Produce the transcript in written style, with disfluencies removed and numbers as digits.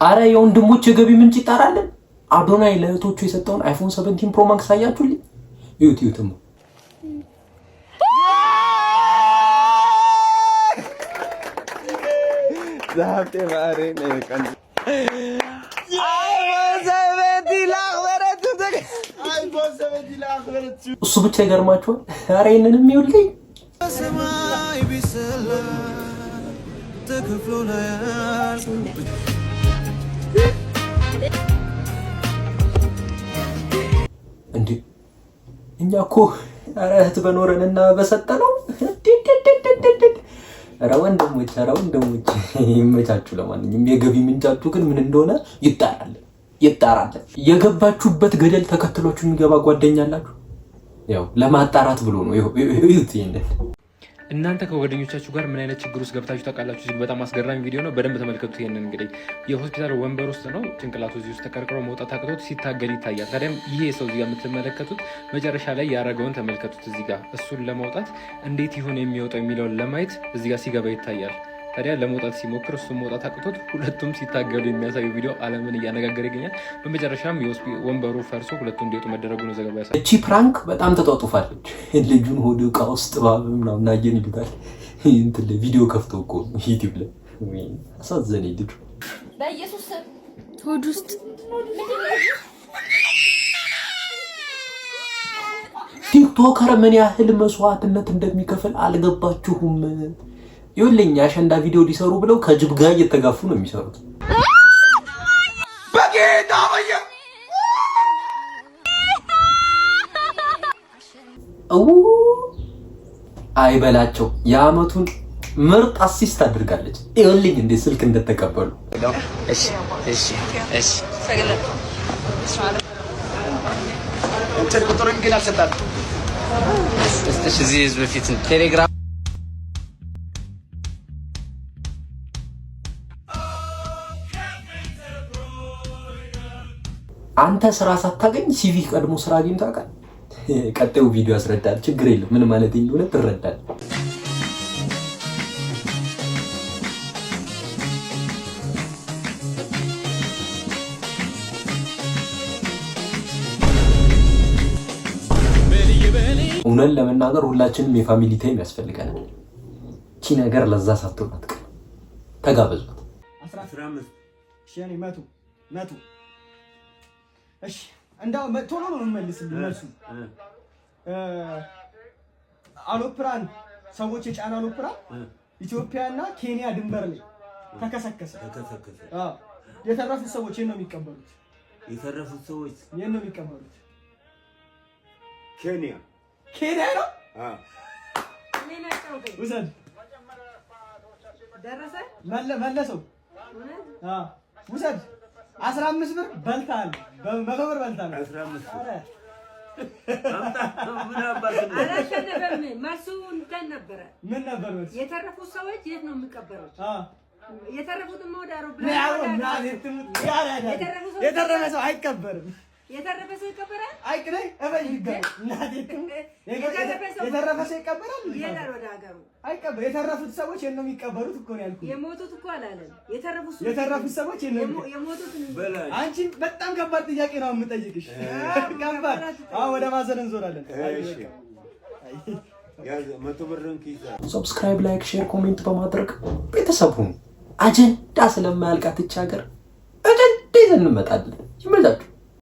አረ የወንድሞች የገቢ ምንጭ ይጣራልን። አዶናይ ለእህቶቹ የሰጠውን አይፎን 17 ፕሮ ማክስ አያችሁልኝ? ዩቲዩብም ዛፍቴ ማሬ ነው ቀን እሱ ብቻ ይገርማችኋል። አረ ይሄንንም ይውልኝ ሰማይ ቢሰላ ተከፍሎ ላይ እንዴ እኛ እኮ አረ እህት በኖረንና በሰጠነው አረ ወንድሞች ይመቻችሁ። ለማንኛውም የገቢ ምንጫችሁ ግን ምን እንደሆነ ይጣራል። የገባችሁበት ገደል ተከትሏችሁ የሚገባ ጓደኛ አላችሁ? ያው ለማጣራት ብሎ ነው። ይሄን እናንተ ከጓደኞቻችሁ ጋር ምን አይነት ችግር ውስጥ ገብታችሁ ታውቃላችሁ? ሲል በጣም አስገራሚ ቪዲዮ ነው። በደንብ ተመልከቱት። ይሄንን እንግዲህ የሆስፒታል ወንበር ውስጥ ነው ጭንቅላቱ እዚህ ውስጥ ተከርክሮ መውጣት አቅቶት ሲታገል ይታያል። ታዲያም ይሄ ሰው እዚህ ጋር የምትመለከቱት መጨረሻ ላይ ያደረገውን ተመልከቱት። እዚህ ጋር እሱን ለማውጣት እንዴት ይሆን የሚወጣው የሚለውን ለማየት እዚህ ጋር ሲገባ ይታያል። ታዲያ ለመውጣት ሲሞክር እሱም መውጣት አቅቶት ሁለቱም ሲታገሉ የሚያሳዩ ቪዲዮ ዓለምን እያነጋገረ ይገኛል። በመጨረሻም ወንበሩ ፈርሶ ሁለቱም እንዲወጡ መደረጉ ነው ዘገባ ያሳያል። እቺ ፕራንክ በጣም ተጧጡፋለች። ልጁን ሆድ ዕቃ ውስጥ ባብ ምናምን አየን ይሉታል። እንትን ላይ ቪዲዮ ከፍቶ እኮ ዩቲዩብ ላይ አሳዘነኝ ልጁ። በኢየሱስ ሆድ ውስጥ ቲክቶከር ምን ያህል መስዋዕትነት እንደሚከፍል አልገባችሁም? ይኸውልኝ አሸንዳ ቪዲዮ ሊሰሩ ብለው ከጅብ ጋር እየተጋፉ ነው የሚሰሩት። በጌታ አይበላቸው የአመቱን ምርጥ አሲስት አድርጋለች። ይኸውልኝ እንዴት ስልክ እንደተቀበሉ። እንትን ቁጥሩን ግን አልሰጣትም። እዚህ ህዝብ ፊት ቴሌግራም አንተ ስራ ሳታገኝ ሲቪ ቀድሞ ስራ አግኝቶ ያውቃል? ቀጣዩ ቪዲዮ ያስረዳል። ችግር የለም ምን ማለት እንደሆነ ትረዳል። እውነት ለመናገር ሁላችንም የፋሚሊ ታይም ያስፈልገናል። እቺ ነገር ለዛ ሳትሆን አትቀር። ተጋበዙት። 15 ሺህ መቶ እሺ እንዳው ቶሎ ነው የምመልስልህ። መልሱ አውሮፕላን ሰዎች የጫነ አውሮፕላን ኢትዮጵያና ኬንያ ድንበር ላይ ተከሰከሰ። አዎ የተረፉት ሰዎች የት ነው የሚቀበሉት? የተረፉት ሰዎች የት ነው የሚቀበሉት? ኬንያ ነው። አዎ ምን አጫውቴ ውሰድ ደረሰ መለሰው። አዎ ውሰድ 15 ብር በልታል። በ100 ብር በልታል። 15 አረ ምን አባቱ አላሸነፈም። መልሱ እንትን ነበረ። ምን ነበር መልሱ? የተረፉት ሰዎች የት ነው የሚቀበሩት? የተረፉትም ወደ አውሮፕላን የተረፈ ሰው አይቀበርም። የተረፈ ሰው ይቀበራል? አይቅደይ እበይ ይገባል። እናቴም የተረፈ ሰው ይቀበራል። ይሄዳል ወደ ሀገሩ አይቀበል። የተረፉት ሰዎች የት ነው የሚቀበሩት እኮ ነው ያልኩት። የሞቱት እኮ አላለም። የተረፉት ሰዎች የት ነው የሞቱት? አንቺ በጣም ከባድ ጥያቄ ነው የምጠይቅሽ። ከባድ። አዎ ወደ ማዘን እንዞራለን። እሺ ያዝ 100 ብርን ኪሳ። ሰብስክራይብ፣ ላይክ፣ ሼር፣ ኮሜንት በማድረግ ቤተሰብ ሁኑ። አጀንዳ ስለማያልቃት እቺ ሀገር እንዴት እንመጣለን?